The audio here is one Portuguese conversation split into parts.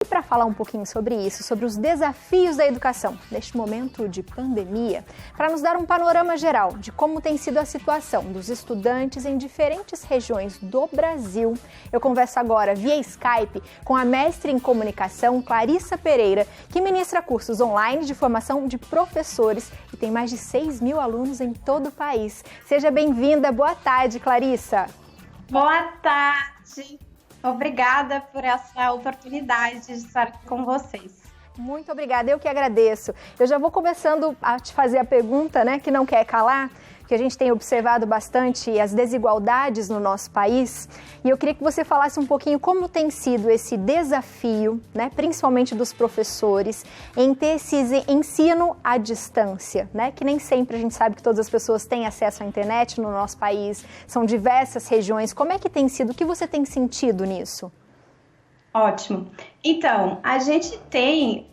E para falar um pouquinho sobre isso, sobre os desafios da educação neste momento de pandemia, para nos dar um panorama geral de como tem sido a situação dos estudantes em diferentes regiões do Brasil, eu converso agora via Skype com a mestre em comunicação Clarissa Pereira, que ministra cursos online de formação de professores e tem mais de 6 mil alunos em todo o país. Seja bem-vinda, boa tarde, Clarissa. Boa tarde. Obrigada por essa oportunidade de estar com vocês. Muito obrigada, eu que agradeço. Eu já vou começando a te fazer a pergunta, que não quer calar, que a gente tem observado bastante as desigualdades no nosso país. E eu queria que você falasse um pouquinho como tem sido esse desafio, principalmente dos professores, em ter esse ensino à distância, que nem sempre a gente sabe que todas as pessoas têm acesso à internet no nosso país, são diversas regiões. Como é que tem sido? O que você tem sentido nisso? Ótimo. Então, a gente tem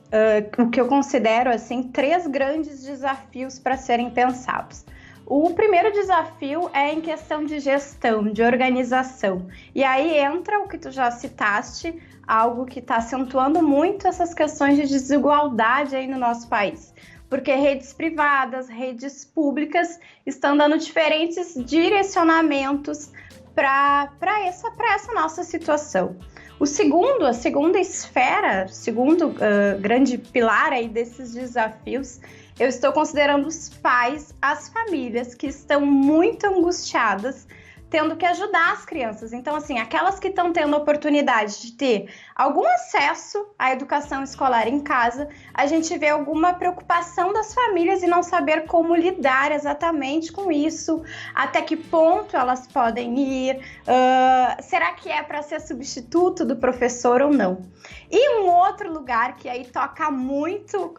o que eu considero assim 3 grandes desafios para serem pensados. O primeiro desafio é em questão de gestão, de organização. E aí entra o que tu já citaste, algo que está acentuando muito essas questões de desigualdade aí no nosso país. Porque redes privadas, redes públicas estão dando diferentes direcionamentos para essa nossa situação. A segunda esfera, o segundo grande pilar aí desses desafios, eu estou considerando os pais, as famílias que estão muito angustiadas, tendo que ajudar as crianças. Então, assim, aquelas que estão tendo a oportunidade de ter algum acesso à educação escolar em casa, a gente vê alguma preocupação das famílias em não saber como lidar exatamente com isso, até que ponto elas podem ir, será que é para ser substituto do professor ou não? E um outro lugar que aí toca muito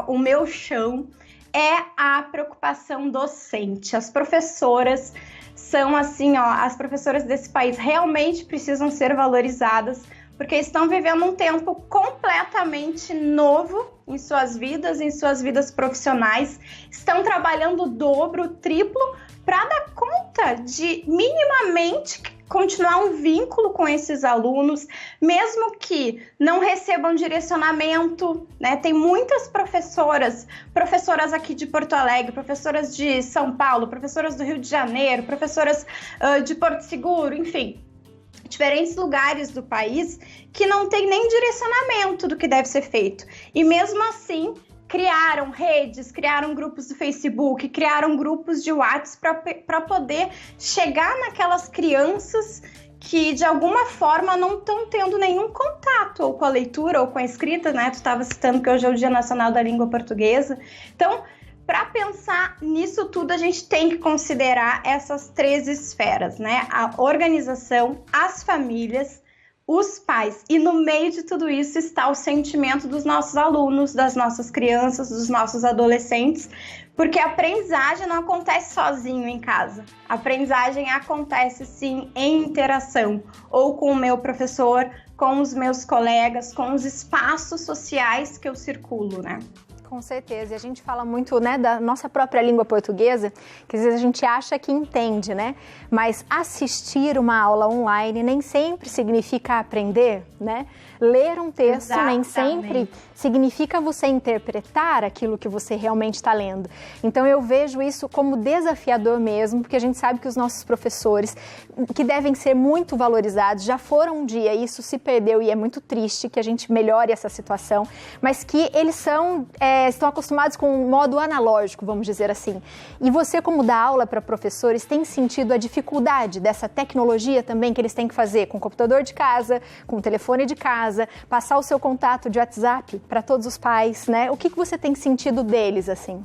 o meu chão é a preocupação docente. As professoras são assim, as professoras desse país realmente precisam ser valorizadas, porque estão vivendo um tempo completamente novo em suas vidas profissionais, estão trabalhando o dobro, o triplo, para dar conta de minimamente continuar um vínculo com esses alunos, mesmo que não recebam direcionamento, Tem muitas professoras aqui de Porto Alegre, professoras de São Paulo, professoras do Rio de Janeiro, professoras de Porto Seguro, enfim, diferentes lugares do país que não tem nem direcionamento do que deve ser feito. E mesmo assim, criaram redes, criaram grupos do Facebook, criaram grupos de WhatsApp para poder chegar naquelas crianças que de alguma forma não estão tendo nenhum contato ou com a leitura ou com a escrita, Tu estava citando que hoje é o Dia Nacional da Língua Portuguesa. Então, para pensar nisso tudo, a gente tem que considerar essas 3 esferas, A organização, as famílias, os pais. E no meio de tudo isso está o sentimento dos nossos alunos, das nossas crianças, dos nossos adolescentes, porque a aprendizagem não acontece sozinho em casa. A aprendizagem acontece sim em interação, ou com o meu professor, com os meus colegas, com os espaços sociais que eu circulo, Com certeza, e a gente fala muito da nossa própria língua portuguesa, que às vezes a gente acha que entende, mas assistir uma aula online nem sempre significa aprender, Ler um texto nem sempre significa você interpretar aquilo que você realmente está lendo. Então eu vejo isso como desafiador mesmo, porque a gente sabe que os nossos professores, que devem ser muito valorizados, já foram um dia, isso se perdeu e é muito triste que a gente melhore essa situação, mas que eles estão acostumados com um modo analógico, vamos dizer assim. E você, como dá aula para professores, tem sentido a dificuldade dessa tecnologia também que eles têm que fazer com o computador de casa, com o telefone de casa, passar o seu contato de WhatsApp para todos os pais, O que você tem sentido deles, assim?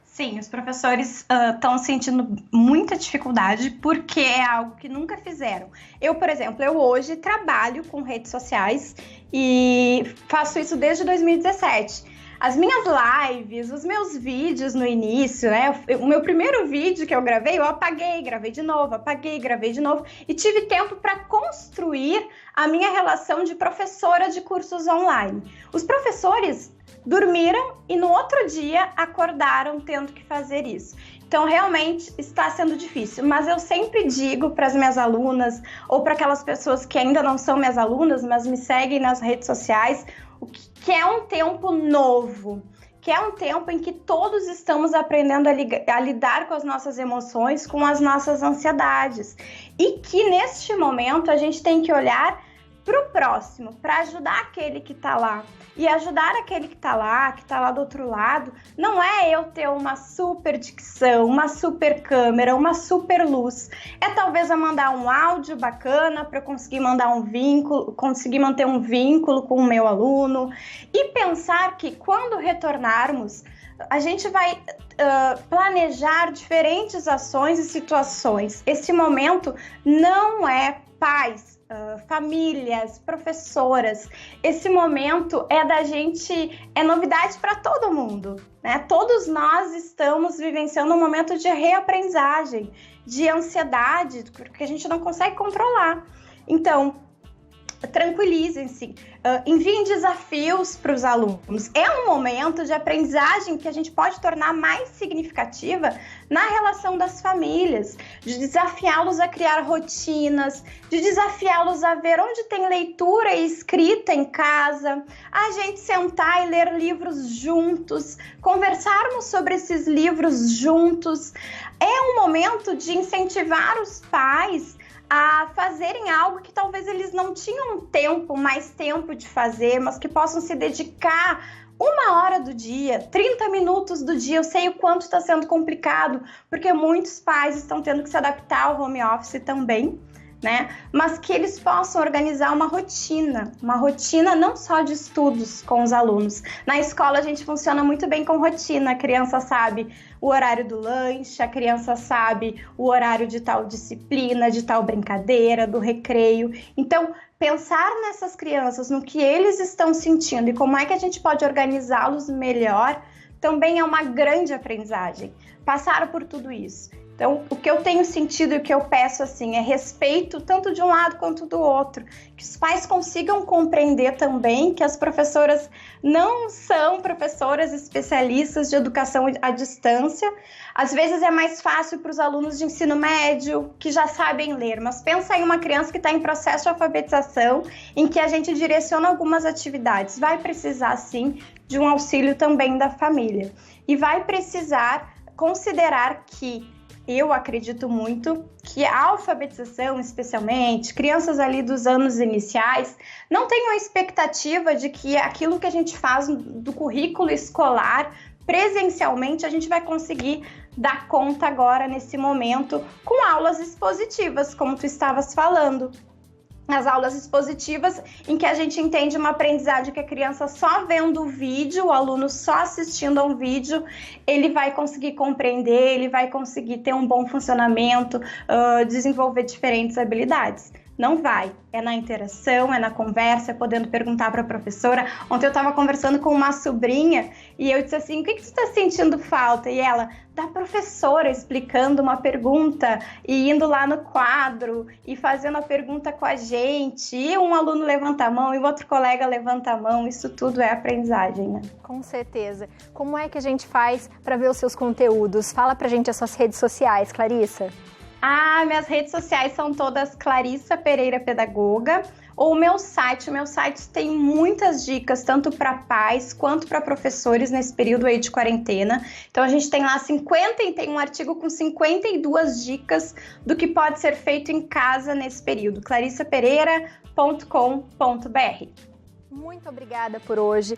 Sim, os professores estão sentindo muita dificuldade porque é algo que nunca fizeram. Eu, por exemplo, hoje trabalho com redes sociais e faço isso desde 2017. as minhas lives, os meus vídeos no início, né? O meu primeiro vídeo que eu gravei, eu apaguei, gravei de novo, apaguei, gravei de novo e tive tempo para construir a minha relação de professora de cursos online. Os professores dormiram e no outro dia acordaram tendo que fazer isso. Então, realmente está sendo difícil, mas eu sempre digo para as minhas alunas ou para aquelas pessoas que ainda não são minhas alunas, mas me seguem nas redes sociais, que é um tempo novo, que é um tempo em que todos estamos aprendendo a lidar com as nossas emoções, com as nossas ansiedades. E que neste momento a gente tem que olhar para o próximo, para ajudar aquele que está lá. E ajudar aquele que está lá do outro lado, não é eu ter uma super dicção, uma super câmera, uma super luz. É talvez eu mandar um áudio bacana para eu conseguir mandar um vínculo, conseguir manter um vínculo com o meu aluno. E pensar que quando retornarmos, a gente vai planejar diferentes ações e situações. Esse momento não é paz. Famílias, professoras, esse momento é novidade para todo mundo, né? Todos nós estamos vivenciando um momento de reaprendizagem, de ansiedade, porque a gente não consegue controlar. Então, tranquilizem-se, enviem desafios para os alunos. É um momento de aprendizagem que a gente pode tornar mais significativa na relação das famílias, de desafiá-los a criar rotinas, de desafiá-los a ver onde tem leitura e escrita em casa, a gente sentar e ler livros juntos, conversarmos sobre esses livros juntos. É um momento de incentivar os pais a fazerem algo que talvez eles não tinham mais tempo de fazer, mas que possam se dedicar 1 hora do dia, 30 minutos do dia. Eu sei o quanto está sendo complicado, porque muitos pais estão tendo que se adaptar ao home office também, né? Mas que eles possam organizar uma rotina não só de estudos com os alunos. Na escola a gente funciona muito bem com rotina, a criança sabe o horário do lanche, a criança sabe o horário de tal disciplina, de tal brincadeira, do recreio. Então, pensar nessas crianças, no que eles estão sentindo e como é que a gente pode organizá-los melhor, também é uma grande aprendizagem. Passaram por tudo isso. Então, o que eu tenho sentido e o que eu peço assim é respeito tanto de um lado quanto do outro, que os pais consigam compreender também que as professoras não são professoras especialistas de educação à distância. Às vezes é mais fácil para os alunos de ensino médio que já sabem ler, mas pensa em uma criança que está em processo de alfabetização, em que a gente direciona algumas atividades. Vai precisar, sim, de um auxílio também da família. E vai precisar considerar que eu acredito muito que a alfabetização, especialmente, crianças ali dos anos iniciais, não tenham a expectativa de que aquilo que a gente faz do currículo escolar, presencialmente, a gente vai conseguir dar conta agora, nesse momento, com aulas expositivas, como tu estavas falando. As aulas expositivas, em que a gente entende uma aprendizagem que a criança só vendo o vídeo, o aluno só assistindo a um vídeo, ele vai conseguir compreender, ele vai conseguir ter um bom funcionamento, desenvolver diferentes habilidades. Não vai. É na interação, é na conversa, é podendo perguntar para a professora. Ontem eu estava conversando com uma sobrinha e eu disse assim, o que você está sentindo falta? E ela, da professora explicando uma pergunta e indo lá no quadro e fazendo a pergunta com a gente. E um aluno levanta a mão e o outro colega levanta a mão. Isso tudo é aprendizagem, né? Com certeza. Como é que a gente faz para ver os seus conteúdos? Fala pra gente as suas redes sociais, Clarissa. Minhas redes sociais são todas Clarissa Pereira Pedagoga, ou o meu site tem muitas dicas, tanto para pais quanto para professores nesse período aí de quarentena. Então a gente tem lá tem um artigo com 52 dicas do que pode ser feito em casa nesse período, clarissapereira.com.br. Muito obrigada por hoje.